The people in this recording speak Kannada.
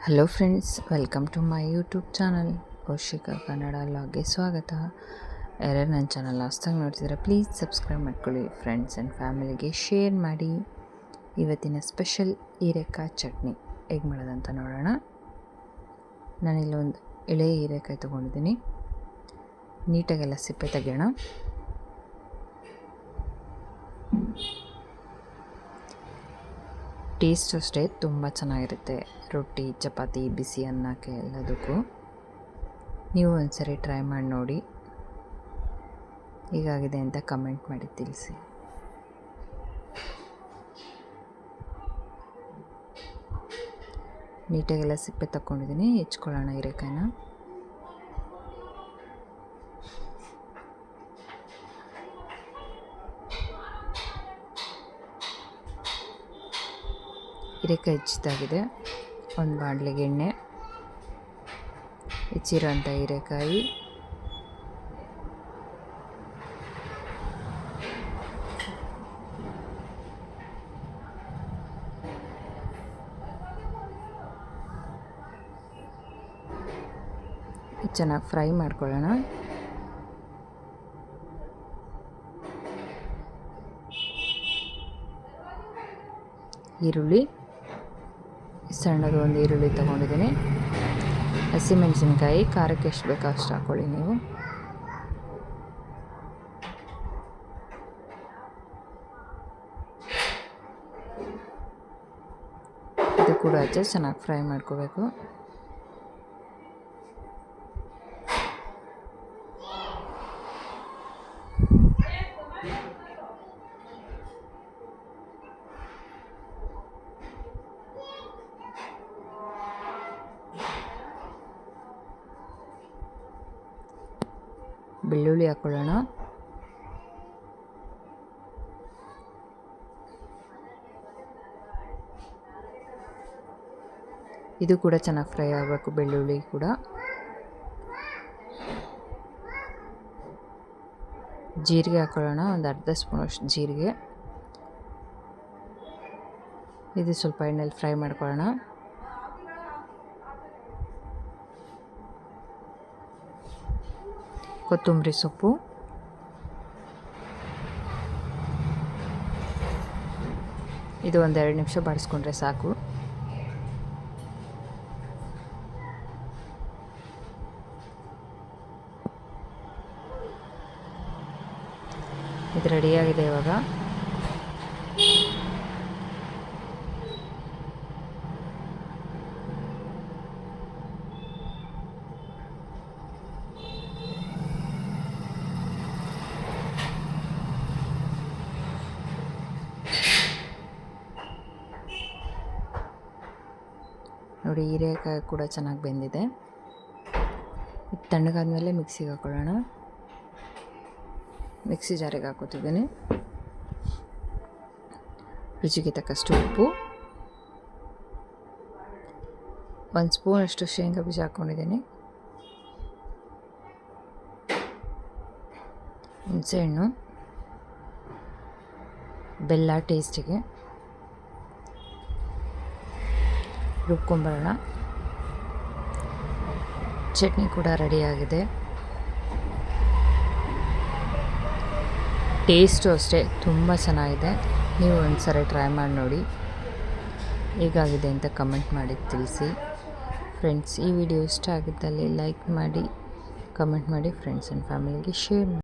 Hello friends, welcome to my YouTube channel Kaushika Kannada ಲಾಗ್ಗೆ ಸ್ವಾಗತ. ಯಾರ್ಯಾರು ನನ್ನ ಚಾನಲ್ ಹೊಸ್ದಾಗಿ ನೋಡ್ತಿದ್ರೆ ಪ್ಲೀಸ್ ಸಬ್ಸ್ಕ್ರೈಬ್ ಮಾಡ್ಕೊಳ್ಳಿ. ಫ್ರೆಂಡ್ಸ್ ಆ್ಯಂಡ್ ಫ್ಯಾಮಿಲಿಗೆ ಶೇರ್ ಮಾಡಿ. ಇವತ್ತಿನ ಸ್ಪೆಷಲ್ ಹೀರೆಕಾಯಿ ಚಟ್ನಿ ಹೇಗೆ ಮಾಡೋದಂತ ನೋಡೋಣ. ನಾನಿಲ್ಲೊಂದು ಎಳೆ ಹೀರೆಕಾಯಿ ತೊಗೊಂಡಿದ್ದೀನಿ. ನೀಟಾಗೆಲ್ಲ ಸಿಪ್ಪೆ ತೆಗೆಯೋಣ. ಟೇಸ್ಟ್ ಅಷ್ಟೇ ತುಂಬ ಚೆನ್ನಾಗಿರುತ್ತೆ. ರೊಟ್ಟಿ, ಚಪಾತಿ, ಬಿಸಿ ಅನ್ನಕ್ಕೆ ಎಲ್ಲದಕ್ಕೂ ನೀವು ಒಂದ್ಸರಿ ಟ್ರೈ ಮಾಡಿ ನೋಡಿ. ಹೀಗಾಗಿದೆ ಅಂತ ಕಮೆಂಟ್ ಮಾಡಿ ತಿಳಿಸಿ. ನೀಟಾಗೆಲ್ಲ ಸಿಪ್ಪೆ ತಗೊಂಡಿದ್ದೀನಿ. ಹೆಚ್ಕೊಳ್ಳೋಣ ಹೀರೆಕಾಯಿನ. ಹೀರೆಕಾಯಿ ಹೆಚ್ಚಿದಾಗಿದೆ. ಒಂದು ಬಾಣಲೆಗೆ ಎಣ್ಣೆ, ಹೆಚ್ಚಿರೋಂಥ ಹೀರೆಕಾಯಿ, ಚೆನ್ನಾಗಿ ಫ್ರೈ ಮಾಡ್ಕೊಳ್ಳೋಣ. ಈರುಳ್ಳಿ, ಸಣ್ಣದು ಒಂದು ಈರುಳ್ಳಿ ತೊಗೊಂಡಿದ್ದೀನಿ. ಹಸಿಮೆಣಸಿನ್ಕಾಯಿ, ಖಾರಕ್ಕೆ ಎಷ್ಟು ಬೇಕೋ ಅಷ್ಟು ಹಾಕ್ಕೊಳ್ಳಿ ನೀವು. ಇದು ಕೂಡ ಅಷ್ಟೇ ಚೆನ್ನಾಗಿ ಫ್ರೈ ಮಾಡ್ಕೋಬೇಕು. ಬೆಳ್ಳುಳ್ಳಿ ಹಾಕ್ಕೊಳ್ಳೋಣ. ಇದು ಕೂಡ ಚೆನ್ನಾಗಿ ಫ್ರೈ ಆಗಬೇಕು, ಬೆಳ್ಳುಳ್ಳಿ ಕೂಡ. ಜೀರಿಗೆ ಹಾಕ್ಕೊಳ್ಳೋಣ, ಒಂದು ಅರ್ಧ ಸ್ಪೂನಷ್ಟು ಜೀರಿಗೆ. ಇದು ಸ್ವಲ್ಪ ಎಣ್ಣೆಲಿ ಫ್ರೈ ಮಾಡ್ಕೊಳ್ಳೋಣ. ಕೊತ್ತಂಬರಿ ಸೊಪ್ಪು, ಇದು ಒಂದು 2 ನಿಮಿಷ ಬಾಡಿಸ್ಕೊಂಡ್ರೆ ಸಾಕು. ಇದು ರೆಡಿಯಾಗಿದೆ ಇವಾಗ. ನೋಡಿ, ಹೀರೆಕಾಯಿ ಕೂಡ ಚೆನ್ನಾಗಿ ಬೆಂದಿದೆ. ಇದು ತಣ್ಣಗಾದ್ಮೇಲೆ ಮಿಕ್ಸಿಗೆ ಹಾಕ್ಕೊಳ್ಳೋಣ. ಮಿಕ್ಸಿ ಜಾರಿಗೆ ಹಾಕೋತಿದ್ದೀನಿ. ರುಚಿಗೆ ತಕ್ಕಷ್ಟು ಉಪ್ಪು, 1 ಸ್ಪೂನಷ್ಟು ಶೇಂಗಾ ಬೀಜ ಹಾಕ್ಕೊಂಡಿದ್ದೀನಿ. ಹುಣಸೆಹಣ್ಣು, ಬೆಲ್ಲ ಟೇಸ್ಟಿಗೆ. ರುಬ್ಕೊಂಬರೋಣ. ಚಟ್ನಿ ಕೂಡ ರೆಡಿಯಾಗಿದೆ. ಟೇಸ್ಟು ಅಷ್ಟೇ ತುಂಬ ಚೆನ್ನಾಗಿದೆ. ನೀವು ಒಂದ್ಸರಿ ಟ್ರೈ ಮಾಡಿ ನೋಡಿ. ಹೇಗಾಗಿದೆ ಅಂತ ಕಮೆಂಟ್ ಮಾಡಿ ತಿಳಿಸಿ. ಫ್ರೆಂಡ್ಸ್, ಈ ವಿಡಿಯೋ ಇಷ್ಟ ಆಗಿದ್ದಲ್ಲಿ ಲೈಕ್ ಮಾಡಿ, ಕಮೆಂಟ್ ಮಾಡಿ, ಫ್ರೆಂಡ್ಸ್ ಆ್ಯಂಡ್ ಫ್ಯಾಮಿಲಿಗೆ ಶೇರ್ ಮಾಡಿ.